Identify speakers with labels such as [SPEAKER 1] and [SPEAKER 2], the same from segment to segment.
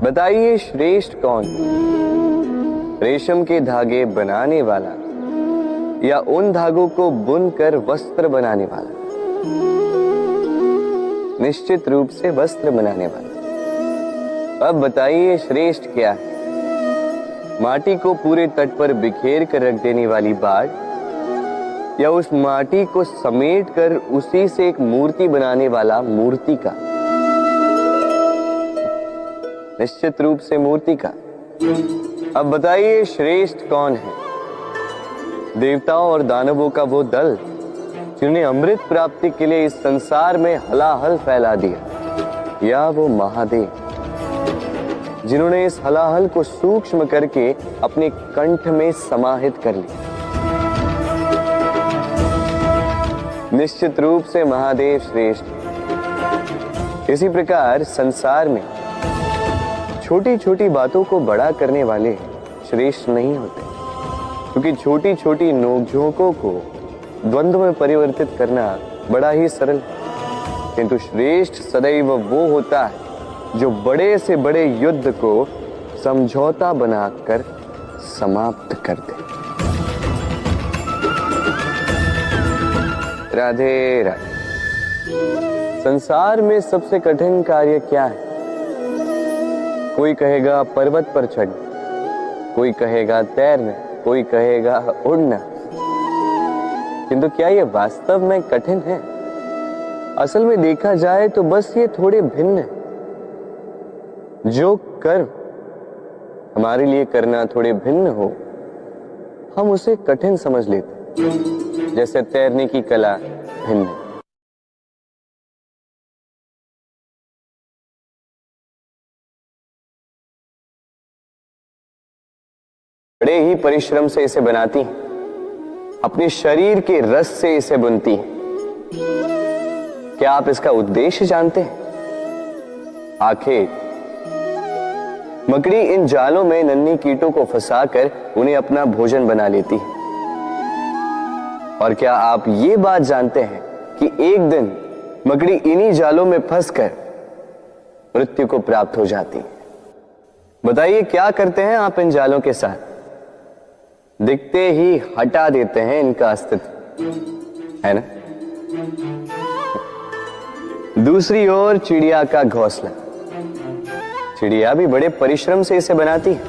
[SPEAKER 1] बताइए श्रेष्ठ कौन? रेशम के धागे बनाने वाला या उन धागों को बुनकर वस्त्र बनाने वाला? निश्चित रूप से वस्त्र बनाने वाला। अब बताइए श्रेष्ठ क्या है? माटी को पूरे तट पर बिखेर कर रख देने वाली बाढ़ या उस माटी को समेट कर उसी से एक मूर्ति बनाने वाला मूर्तिकार? निश्चित रूप से मूर्तिकार। अब बताइए श्रेष्ठ कौन है? देवताओं और दानवों का वो दल जिन्होंने अमृत प्राप्ति के लिए इस संसार में हलाहल फैला दिया, या वो महादेव जिन्होंने इस हलाहल को सूक्ष्म करके अपने कंठ में समाहित कर लिया? निश्चित रूप से महादेव श्रेष्ठ। इसी प्रकार संसार में छोटी छोटी बातों को बड़ा करने वाले श्रेष्ठ नहीं होते, क्योंकि छोटी छोटी नोकझोंकों को द्वंद्व में परिवर्तित करना बड़ा ही सरल है। किंतु श्रेष्ठ सदैव वो होता है जो बड़े से बड़े युद्ध को समझौता बनाकर समाप्त कर दे। राधे राधे। संसार में सबसे कठिन कार्य क्या है? कोई कहेगा पर्वत पर चढ़ना, कोई कहेगा तैरना, कोई कहेगा उड़ना। किंतु क्या ये वास्तव में कठिन है? असल में देखा जाए तो बस ये थोड़े भिन्न है। जो कर्म हमारे लिए करना थोड़े भिन्न हो, हम उसे कठिन समझ लेते। जैसे तैरने की कला भिन्न है। बड़े ही परिश्रम से इसे बनाती हैं, अपने शरीर के रस से इसे बुनती हैं। क्या आप इसका उद्देश्य जानते हैं? आखिर मकड़ी इन जालों में नन्ही कीटों को फंसाकर उन्हें अपना भोजन बना लेती है। और क्या आप ये बात जानते हैं कि एक दिन मकड़ी इन्हीं जालों में फंसकर मृत्यु को प्राप्त हो जाती है? बताइए क्या करते हैं आप इन जालों के साथ? दिखते ही हटा देते हैं इनका अस्तित्व, है ना? दूसरी ओर चिड़िया का घोंसला। चिड़िया भी बड़े परिश्रम से इसे बनाती है,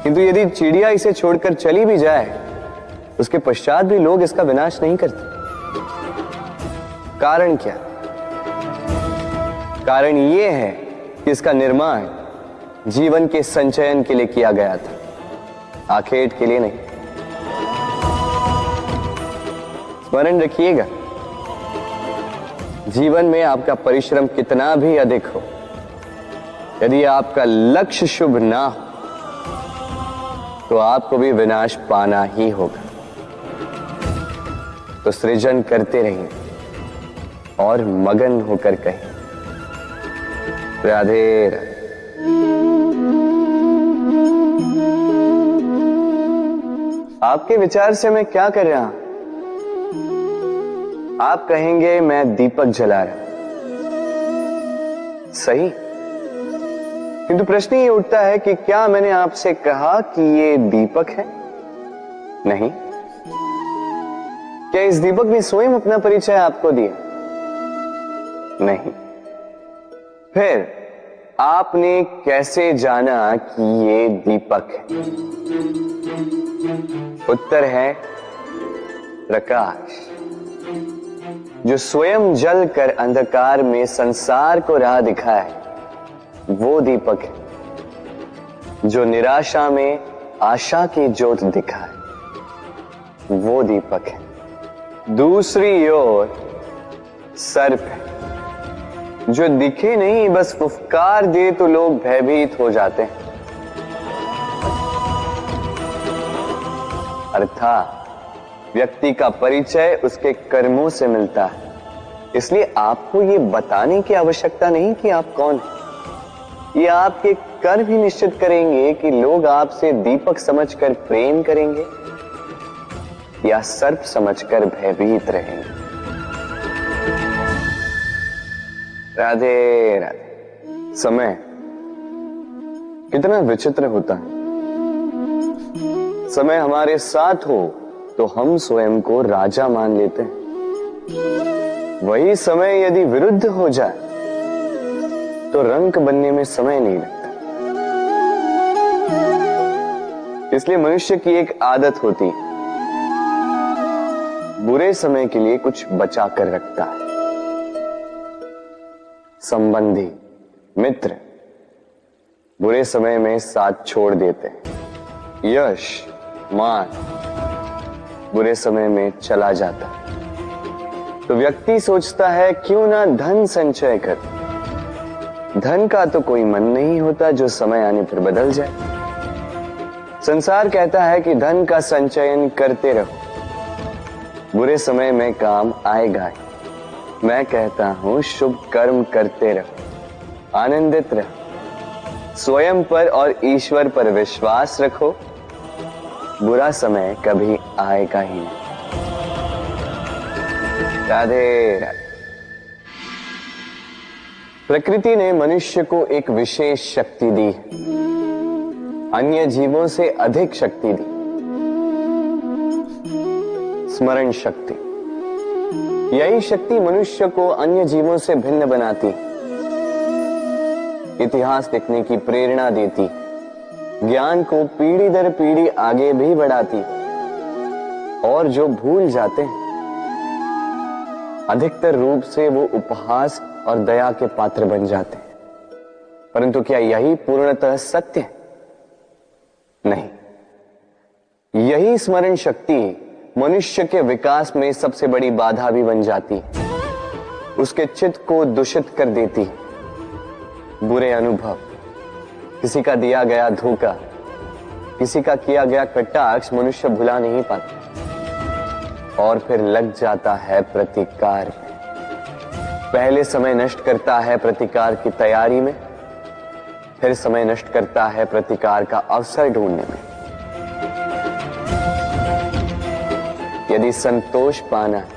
[SPEAKER 1] किंतु यदि चिड़िया इसे छोड़कर चली भी जाए, उसके पश्चात भी लोग इसका विनाश नहीं करते। कारण क्या? कारण यह है कि इसका निर्माण जीवन के संचयन के लिए किया गया था, आखेट के लिए नहीं। स्मरण रखिएगा, जीवन में आपका परिश्रम कितना भी अधिक हो, यदि आपका लक्ष्य शुभ ना हो तो आपको भी विनाश पाना ही होगा। तो सृजन करते रहिए और मगन होकर कहें राधे राधे। आपके विचार से मैं क्या कर रहा हूं? आप कहेंगे मैं दीपक जला रहा हूं, सही। किंतु प्रश्न ये उठता है कि क्या मैंने आपसे कहा कि ये दीपक है? नहीं। क्या इस दीपक ने स्वयं अपना परिचय आपको दिया? नहीं। फिर आपने कैसे जाना कि ये दीपक है? उत्तर है प्रकाश, जो स्वयं जलकर अंधकार में संसार को राह दिखाए, वो दीपक है। जो निराशा में आशा की ज्योत दिखाए, वो दीपक है। दूसरी ओर सर्प है, जो दिखे नहीं, बस फुफकार दे तो लोग भयभीत हो जाते हैं। अर्थात व्यक्ति का परिचय उसके कर्मों से मिलता है। इसलिए आपको ये बताने की आवश्यकता नहीं कि आप कौन हैं। ये आपके कर्म ही निश्चित करेंगे कि लोग आपसे दीपक समझकर प्रेम करेंगे या सर्प समझकर भयभीत रहेंगे। राधे राधे। समय कितना विचित्र होता है। समय हमारे साथ हो तो हम स्वयं को राजा मान लेते हैं, वही समय यदि विरुद्ध हो जाए तो रंक बनने में समय नहीं लगता। इसलिए मनुष्य की एक आदत होती है, बुरे समय के लिए कुछ बचा कर रखता है। संबंधी, मित्र बुरे समय में साथ छोड़ देते हैं। यश, मान बुरे समय में चला जाता है। तो व्यक्ति सोचता है क्यों ना धन संचय कर। धन का तो कोई मन नहीं होता जो समय आने पर बदल जाए। संसार कहता है कि धन का संचयन करते रहो, बुरे समय में काम आएगा ही। मैं कहता हूं शुभ कर्म करते रहो, आनंदित रहो, स्वयं पर और ईश्वर पर विश्वास रखो, बुरा समय कभी आएगा ही नहीं। राधे राधे। प्रकृति ने मनुष्य को एक विशेष शक्ति दी, अन्य जीवों से अधिक शक्ति दी, स्मरण शक्ति। यही शक्ति मनुष्य को अन्य जीवों से भिन्न बनाती, इतिहास लिखने की प्रेरणा देती, ज्ञान को पीढ़ी दर पीढ़ी आगे भी बढ़ाती। और जो भूल जाते हैं अधिकतर रूप से वो उपहास और दया के पात्र बन जाते हैं। परंतु क्या यही पूर्णतः सत्य है? नहीं। यही स्मरण शक्ति मनुष्य के विकास में सबसे बड़ी बाधा भी बन जाती है, उसके चित्त को दूषित कर देती। बुरे अनुभव, किसी का दिया गया धोखा, किसी का किया गया कटाक्ष मनुष्य भुला नहीं पाता और फिर लग जाता है प्रतिकार में। पहले समय नष्ट करता है प्रतिकार की तैयारी में, फिर समय नष्ट करता है प्रतिकार का अवसर ढूंढने में। यदि संतोष पाना है,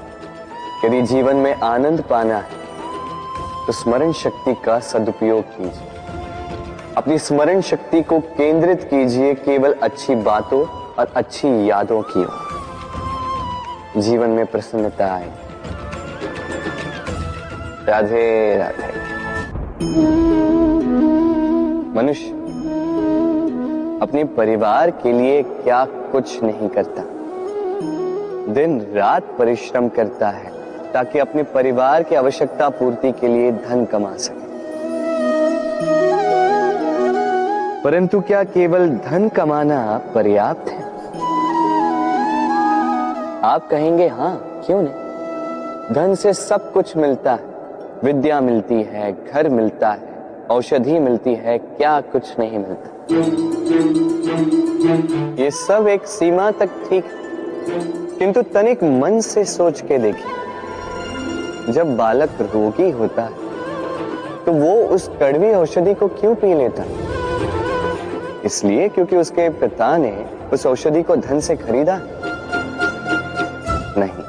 [SPEAKER 1] यदि जीवन में आनंद पाना है, तो स्मरण शक्ति का सदुपयोग कीजिए। अपनी स्मरण शक्ति को केंद्रित कीजिए केवल अच्छी बातों और अच्छी यादों की ओर। जीवन में प्रसन्नता आए। राधे राधे। मनुष्य अपने परिवार के लिए क्या कुछ नहीं करता, दिन रात परिश्रम करता है ताकि अपने परिवार की आवश्यकता पूर्ति के लिए धन कमा सके। परंतु क्या केवल धन कमाना पर्याप्त है? आप कहेंगे हाँ, क्यों नहीं। धन से सब कुछ मिलता है, विद्या मिलती है, घर मिलता है, औषधि मिलती है, क्या कुछ नहीं मिलता। ये सब एक सीमा तक ठीक, किंतु तनिक मन से सोच के देखिए, जब बालक रोगी होता है तो वो उस कड़वी औषधि को क्यों पी लेता? इसलिए क्योंकि उसके पिता ने उस औषधि को धन से खरीदा? नहीं,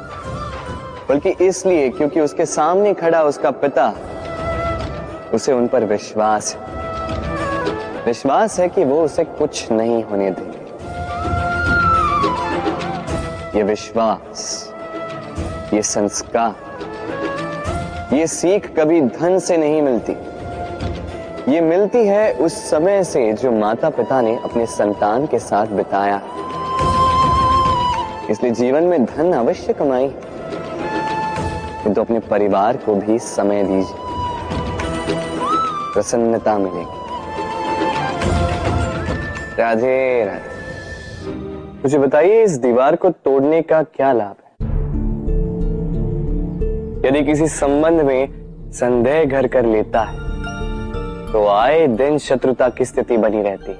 [SPEAKER 1] बल्कि इसलिए क्योंकि उसके सामने खड़ा उसका पिता, उसे उन पर विश्वास है। विश्वास है कि वो उसे कुछ नहीं होने देंगे। ये विश्वास, ये संस्कार, ये सीख कभी धन से नहीं मिलती। ये मिलती है उस समय से जो माता पिता ने अपने संतान के साथ बिताया। इसलिए जीवन में धन अवश्य कमाई, किंतु अपने परिवार को भी समय दीजिए, प्रसन्नता मिलेगी। राधे राधे। मुझे बताइए, इस दीवार को तोड़ने का क्या लाभ है? यदि किसी संबंध में संदेह घर कर लेता है तो आए दिन शत्रुता की स्थिति बनी रहती है।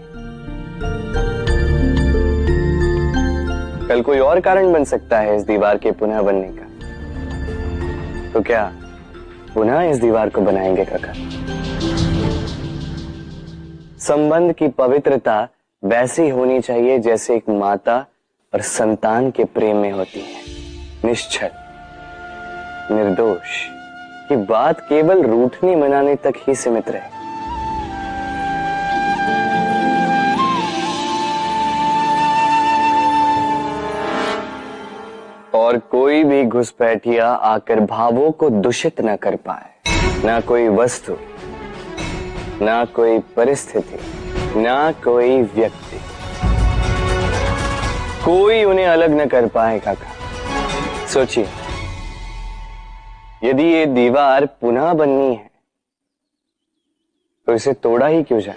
[SPEAKER 1] कल कोई और कारण बन सकता है इस दीवार के पुनः बनने का। तो क्या पुनः इस दीवार को बनाएंगे काका? संबंध की पवित्रता वैसी होनी चाहिए जैसे एक माता और संतान के प्रेम में होती है, निश्चल, निर्दोष। ये बात केवल रूठने मनाने तक ही सीमित रहे। घुसपैठिया आकर भावों को दूषित न कर पाए, ना कोई वस्तु, ना कोई परिस्थिति, ना कोई व्यक्ति, कोई उन्हें अलग न कर पाए। काका सोचिए, यदि ये दीवार पुनः बननी है तो इसे तोड़ा ही क्यों जाए?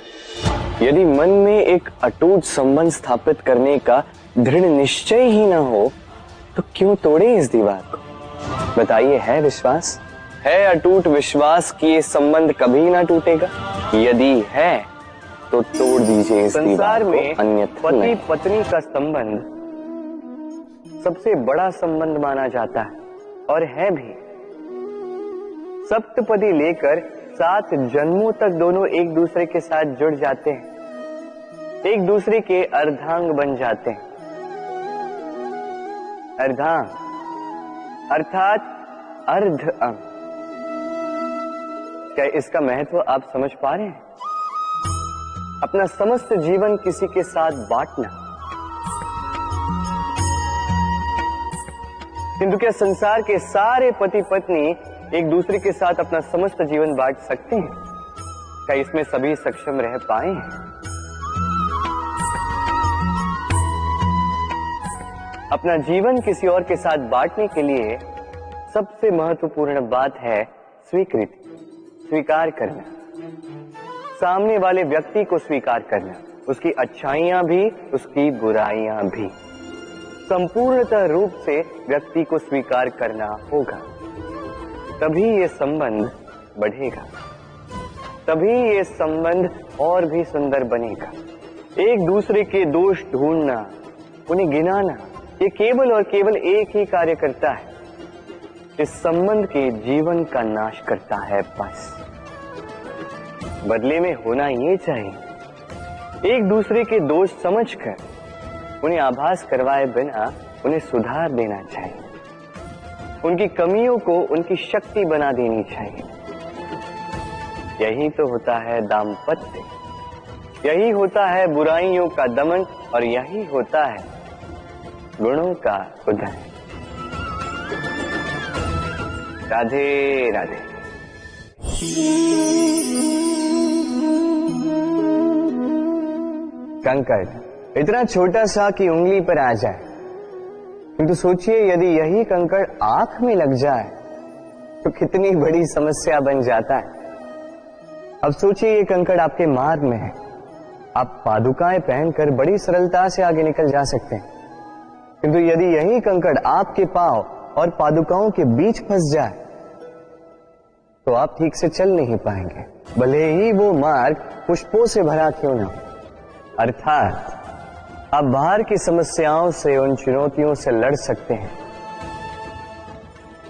[SPEAKER 1] यदि मन में एक अटूट संबंध स्थापित करने का दृढ़ निश्चय ही ना हो तो क्यों तोड़े इस दीवार को? बताइए, है विश्वास, है अटूट विश्वास कि ये संबंध कभी ना टूटेगा? यदि है तो तोड़ दीजिए इस दीवार में, अन्यथा पति पत्नी का संबंध सबसे बड़ा संबंध माना जाता है और है भी। सप्तपदी लेकर 7 जन्मों तक दोनों एक दूसरे के साथ जुड़ जाते हैं, एक दूसरे के अर्धांग बन जाते हैं। अर्धांग अर्थात अर्ध अंग। क्या इसका महत्व आप समझ पा रहे हैं? अपना समस्त जीवन किसी के साथ बांटना। किंतु क्या संसार के सारे पति पत्नी एक दूसरे के साथ अपना समस्त जीवन बांट सकते हैं? क्या इसमें सभी सक्षम रह पाए हैं? अपना जीवन किसी और के साथ बांटने के लिए सबसे महत्वपूर्ण बात है स्वीकृति, स्वीकार करना। सामने वाले व्यक्ति को स्वीकार करना, उसकी अच्छाइयां भी, उसकी बुराइयां भी। संपूर्णतः रूप से व्यक्ति को स्वीकार करना होगा, तभी ये संबंध बढ़ेगा, तभी ये संबंध और भी सुंदर बनेगा। एक दूसरे के दोष ढूंढना, उन्हें गिनाना, ये केवल और केवल एक ही कार्य करता है, इस संबंध के जीवन का नाश करता है। बस बदले में होना ये चाहिए, एक दूसरे के दोष समझकर उन्हें आभास करवाए बिना उन्हें सुधार देना चाहिए, उनकी कमियों को उनकी शक्ति बना देनी चाहिए। यही तो होता है दाम्पत्य, यही होता है बुराइयों का दमन और यही होता है गुणों का उदय। राधे राधे। कंकड़ इतना छोटा सा कि उंगली पर आ जाए, किंतु सोचिए यदि यही कंकड़ आंख में लग जाए तो कितनी बड़ी समस्या बन जाता है। अब सोचिए ये कंकड़ आपके मार्ग में है, आप पादुकाएं पहनकर बड़ी सरलता से आगे निकल जा सकते हैं, किंतु यदि यही कंकड़ आपके पांव और पादुकाओं के बीच फंस जाए तो आप ठीक से चल नहीं पाएंगे, भले ही वो मार्ग पुष्पों से भरा क्यों ना हो। अर्थात आप बाहर की समस्याओं से, उन चुनौतियों से लड़ सकते हैं,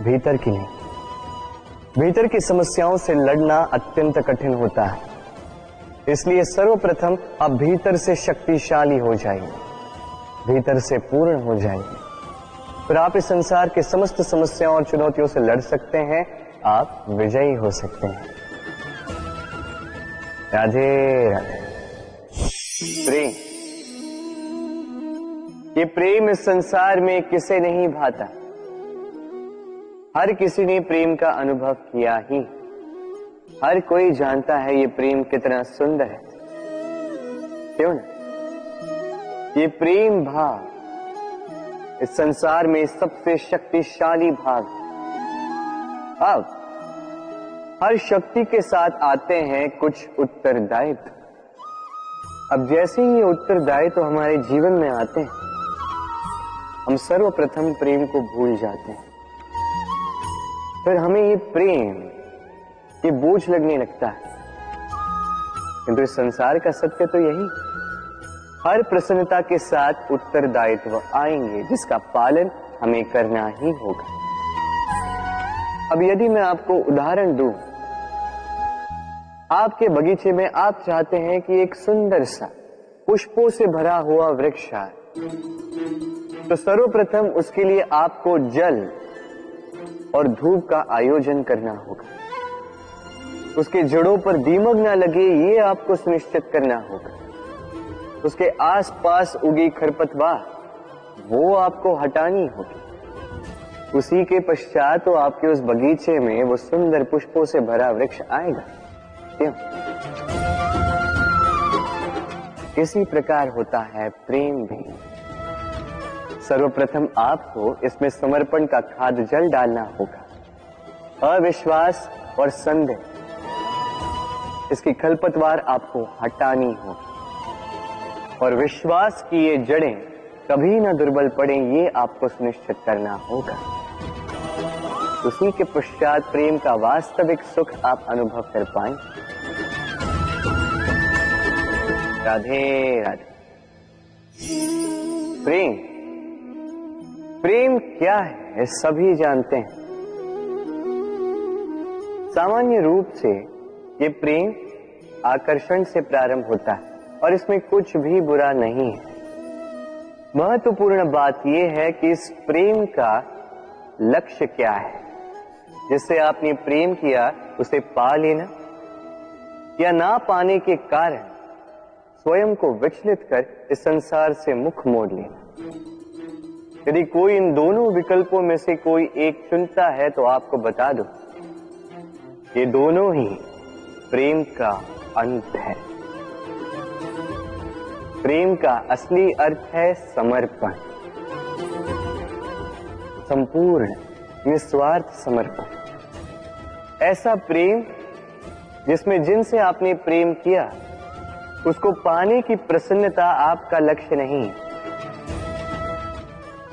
[SPEAKER 1] भीतर की नहीं। भीतर की समस्याओं से लड़ना अत्यंत कठिन होता है, इसलिए सर्वप्रथम आप भीतर से शक्तिशाली हो जाइए, भीतर से पूर्ण हो जाइए, फिर आप इस संसार के समस्त समस्याओं और चुनौतियों से लड़ सकते हैं, आप विजयी हो सकते हैं। राधे राधे। प्रेम, ये प्रेम इस संसार में किसे नहीं भाता, हर किसी ने प्रेम का अनुभव किया ही, हर कोई जानता है ये प्रेम कितना सुंदर है, क्यों ना? ये प्रेम भाव इस संसार में सबसे शक्तिशाली भाव। अब हर शक्ति के साथ आते हैं कुछ उत्तरदायित्व। अब जैसे ही ये उत्तरदायित्व हमारे जीवन में आते हैं, हम सर्वप्रथम प्रेम को भूल जाते हैं, फिर हमें ये प्रेम, ये बोझ लगने लगता है। किंतु इस संसार का सत्य तो यही, हर प्रसन्नता के साथ उत्तरदायित्व आएंगे जिसका पालन हमें करना ही होगा। अब यदि मैं आपको उदाहरण दूं, आपके बगीचे में आप चाहते हैं कि एक सुंदर सा पुष्पों से भरा हुआ वृक्ष आए, तो सर्वप्रथम उसके लिए आपको जल और धूप का आयोजन करना होगा, उसके जड़ों पर दीमक ना लगे ये आपको सुनिश्चित करना होगा, उसके आसपास उगी खरपतवार वो आपको हटानी होगी, उसी के पश्चात तो आपके उस बगीचे में वो सुंदर पुष्पों से भरा वृक्ष आएगा। क्यों? इसी प्रकार होता है प्रेम भी। सर्वप्रथम आपको इसमें समर्पण का खाद जल डालना होगा। अविश्वास और संदेह, इसकी खरपतवार आपको हटानी होगी और विश्वास की ये जड़ें कभी न दुर्बल पड़े, ये आपको सुनिश्चित करना होगा। उसी के पश्चात प्रेम का वास्तविक सुख आप अनुभव कर पाएंगे। राधे राधे। प्रेम, प्रेम क्या है सभी जानते हैं। सामान्य रूप से ये प्रेम आकर्षण से प्रारंभ होता है और इसमें कुछ भी बुरा नहीं है। महत्वपूर्ण बात यह है कि इस प्रेम का लक्ष्य क्या है। जिससे आपने प्रेम किया उसे पा लेना या ना पाने के कारण स्वयं को विचलित कर इस संसार से मुख मोड़ लेना। यदि कोई इन दोनों विकल्पों में से कोई एक चुनता है तो आपको बता दो, ये दोनों ही प्रेम का अंत है। प्रेम का असली अर्थ है समर्पण, संपूर्ण निस्वार्थ समर्पण। ऐसा प्रेम जिसमें जिनसे आपने प्रेम किया उसको पाने की प्रसन्नता आपका लक्ष्य नहीं है।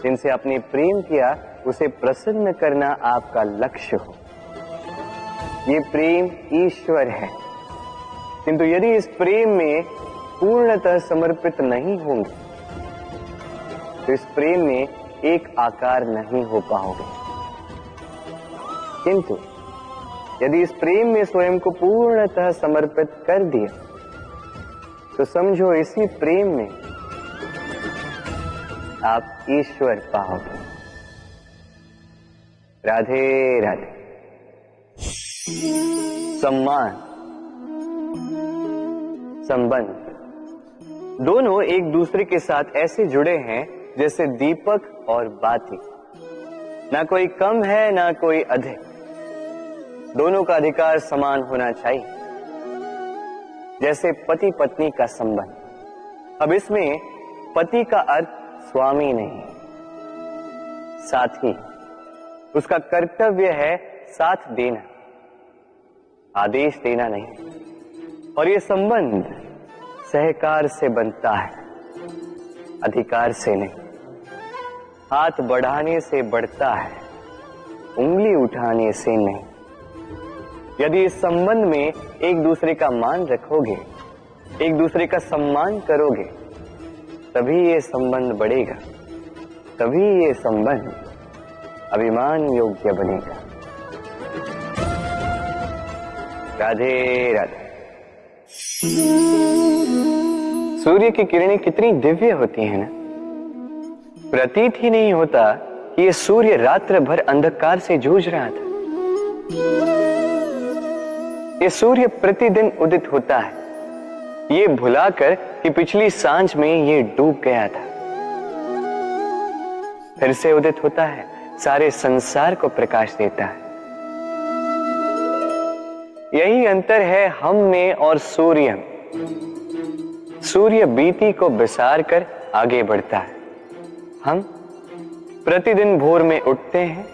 [SPEAKER 1] जिनसे आपने प्रेम किया उसे प्रसन्न करना आपका लक्ष्य हो। ये प्रेम ईश्वर है। किंतु यदि इस प्रेम में पूर्णतः समर्पित नहीं होंगे तो इस प्रेम में एक आकार नहीं हो पाओगे। किंतु यदि इस प्रेम में स्वयं को पूर्णतः समर्पित कर दिया तो समझो इसी प्रेम में आप ईश्वर पाओगे। राधे राधे। सम्मान, संबंध दोनों एक दूसरे के साथ ऐसे जुड़े हैं जैसे दीपक और बाती। ना कोई कम है ना कोई अधिक, दोनों का अधिकार समान होना चाहिए। जैसे पति पत्नी का संबंध। अब इसमें पति का अर्थ स्वामी नहीं, साथी। उसका कर्तव्य है साथ देना, आदेश देना नहीं। और ये संबंध सहकार से बनता है, अधिकार से नहीं। हाथ बढ़ाने से बढ़ता है, उंगली उठाने से नहीं। यदि इस संबंध में एक दूसरे का मान रखोगे, एक दूसरे का सम्मान करोगे, तभी ये संबंध बढ़ेगा, तभी ये संबंध अभिमान योग्य बनेगा। राधे राधे। सूर्य की किरणें कितनी दिव्य होती हैं ना। प्रतीत ही नहीं होता कि ये सूर्य रात्र भर अंधकार से जूझ रहा था। ये सूर्य प्रतिदिन उदित होता है, ये भुलाकर कि पिछली सांझ में ये डूब गया था। फिर से उदित होता है, सारे संसार को प्रकाश देता है। यही अंतर है हम में और सूर्य में। सूर्य बीती को बिसार कर आगे बढ़ता है। हम प्रतिदिन भोर में उठते हैं,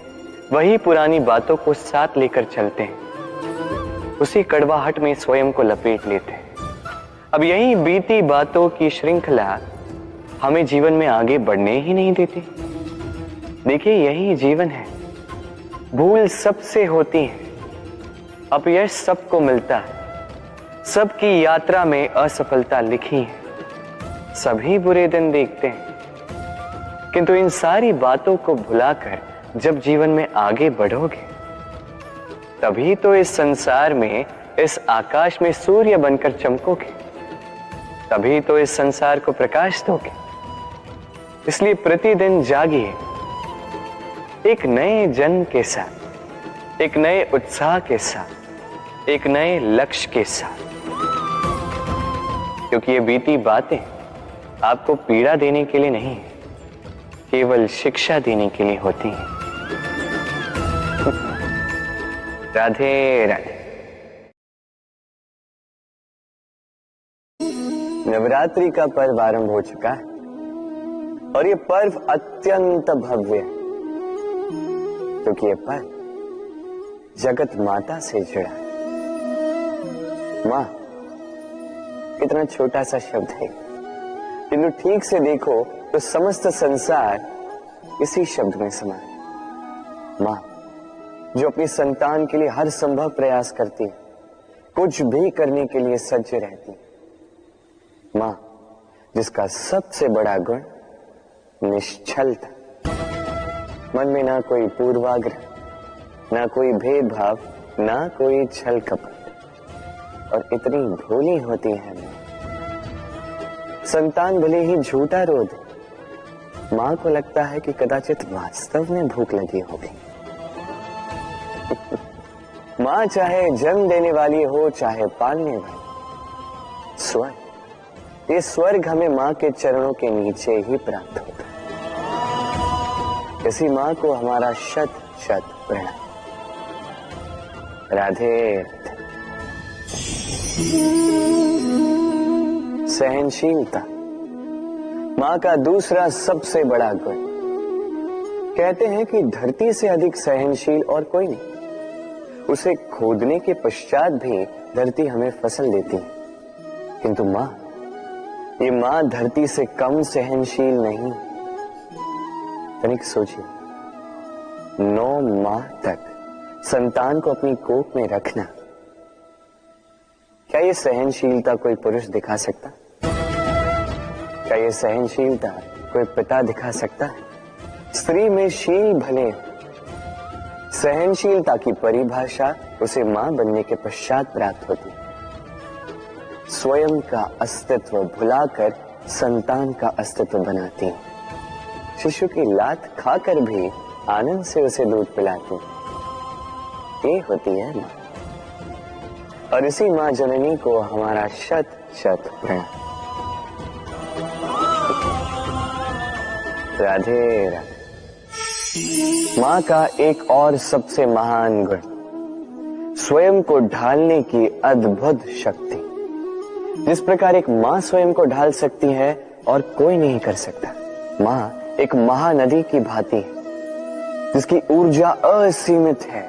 [SPEAKER 1] वही पुरानी बातों को साथ लेकर चलते हैं, उसी कड़वाहट में स्वयं को लपेट लेते हैं। अब यही बीती बातों की श्रृंखला हमें जीवन में आगे बढ़ने ही नहीं देती। देखिए, यही जीवन है। भूल सबसे होती है, अपयश सबको मिलता है, सबकी यात्रा में असफलता लिखी है, सभी बुरे दिन देखते हैं। किंतु इन सारी बातों को भुलाकर जब जीवन में आगे बढ़ोगे, तभी तो इस संसार में, इस आकाश में सूर्य बनकर चमकोगे, तभी तो इस संसार को प्रकाश दोगे। इसलिए प्रतिदिन जागिए, एक नए जन्म के साथ, एक नए उत्साह के साथ, एक नए लक्ष्य के साथ। क्योंकि ये बीती बातें आपको पीड़ा देने के लिए नहीं, केवल शिक्षा देने के लिए होती हैं। राधे राधे। नवरात्रि का पर्व आरंभ हो चुका है और ये पर्व अत्यंत भव्य है क्योंकि ये पर्व जगत माता से जुड़ा है। मां कितना छोटा सा शब्द है, किंतु ठीक से देखो तो समस्त संसार इसी शब्द में समा है। मां जो अपनी संतान के लिए हर संभव प्रयास करती है, कुछ भी करने के लिए सज्ज रहती है। मां जिसका सबसे बड़ा गुण निश्चलता, मन में ना कोई पूर्वाग्रह, ना कोई भेदभाव, ना कोई छल कपट, और इतनी भोली होती है मां। संतान भले ही झूठा रो दे, मां को लगता है कि कदाचित वास्तव में भूख लगी होगी। मां चाहे जन्म देने वाली हो चाहे पालने वाली, स्वर्ग, ये स्वर्ग हमें मां के चरणों के नीचे ही प्राप्त होता है। इसी मां को हमारा शत शत प्रणाम। राधे राधे। सहनशीलता मां का दूसरा सबसे बड़ा गुण। कहते हैं कि धरती से अधिक सहनशील और कोई नहीं। उसे खोदने के पश्चात भी धरती हमें फसल देती है, किंतु मां, ये मां धरती से कम सहनशील नहीं। तनिक सोचिए, 9 माह तक संतान को अपनी कोख में रखना, क्या ये सहनशीलता कोई पुरुष दिखा सकता? क्या ये सहनशीलता कोई पिता दिखा सकता है? स्त्री में शील भले, सहनशीलता की परिभाषा उसे मां बनने के पश्चात प्राप्त होती है। स्वयं का अस्तित्व भुलाकर संतान का अस्तित्व बनाती है। शिशु की लात खाकर भी आनंद से उसे दूध पिलाती है। ये होती है मां, और इसी मां जननी को हमारा शत शत प्रणाम। राधे राधे। मां का एक और सबसे महान गुण, स्वयं को ढालने की अद्भुत शक्ति। जिस प्रकार एक मां स्वयं को ढाल सकती है और कोई नहीं कर सकता। मां एक महानदी की भांति है जिसकी ऊर्जा असीमित है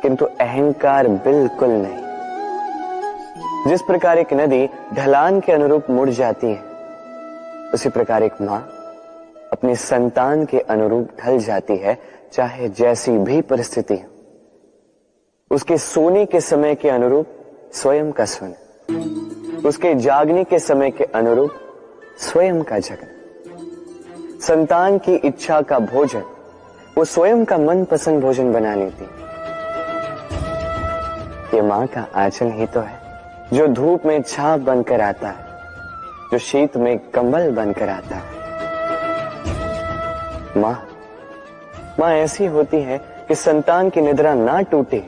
[SPEAKER 1] किंतु अहंकार बिल्कुल नहीं। जिस प्रकार एक नदी ढलान के अनुरूप मुड़ जाती है, उसी प्रकार एक मां अपनी संतान के अनुरूप ढल जाती है, चाहे जैसी भी परिस्थिति हो। उसके सोने के समय के अनुरूप स्वयं का सोना, उसके जागने के समय के अनुरूप स्वयं का जगना। संतान की इच्छा का भोजन वो स्वयं का मनपसंद भोजन बना लेती। ये मां का आंचल ही तो है जो धूप में छाप बनकर आता है, जो शीत में कंबल बनकर आता है। मां ऐसी होती है कि संतान की निद्रा ना टूटे,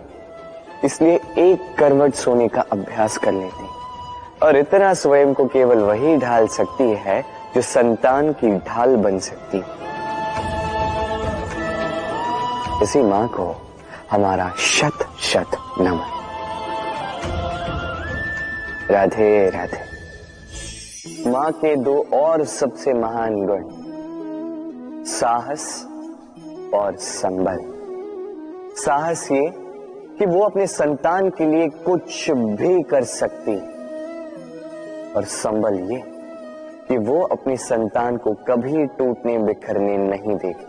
[SPEAKER 1] इसलिए एक करवट सोने का अभ्यास कर लेती, और इतना स्वयं को केवल वही ढाल सकती है जो संतान की ढाल बन सकती। इसी मां को हमारा शत शत नमन। राधे राधे। मां के 2 और सबसे महान गुण, साहस और संबल। साहस ये कि वो अपने संतान के लिए कुछ भी कर सकती, और संबल ये कि वो अपनी संतान को कभी टूटने बिखरने नहीं देगी।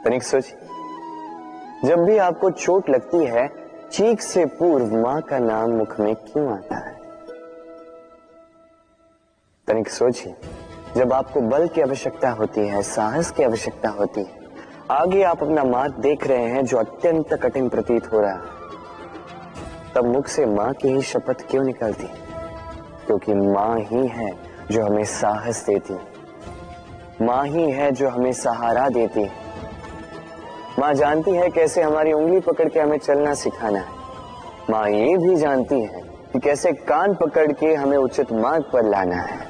[SPEAKER 1] तनिक सोचिए, जब भी आपको चोट लगती है, चीख से पूर्व मां का नाम मुख में क्यों आता है? तनिक सोचिए, जब आपको बल की आवश्यकता होती है, साहस की आवश्यकता होती है, आगे आप अपना मार्ग देख रहे हैं जो अत्यंत कठिन प्रतीत हो रहा है, तब मुख से मां की ही शपथ क्यों निकलती? क्योंकि मां ही है जो हमें साहस देती है, मां ही है जो हमें सहारा देती है। मां जानती है कैसे हमारी उंगली पकड़ के हमें चलना सिखाना है। मां ये भी जानती है कि कैसे कान पकड़ के हमें उचित मार्ग पर लाना है।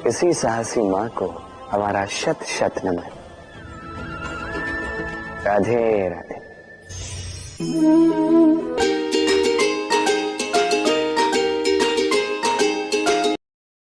[SPEAKER 1] इसी साहसी मां को हमारा शत शत नमन। राधे राधे।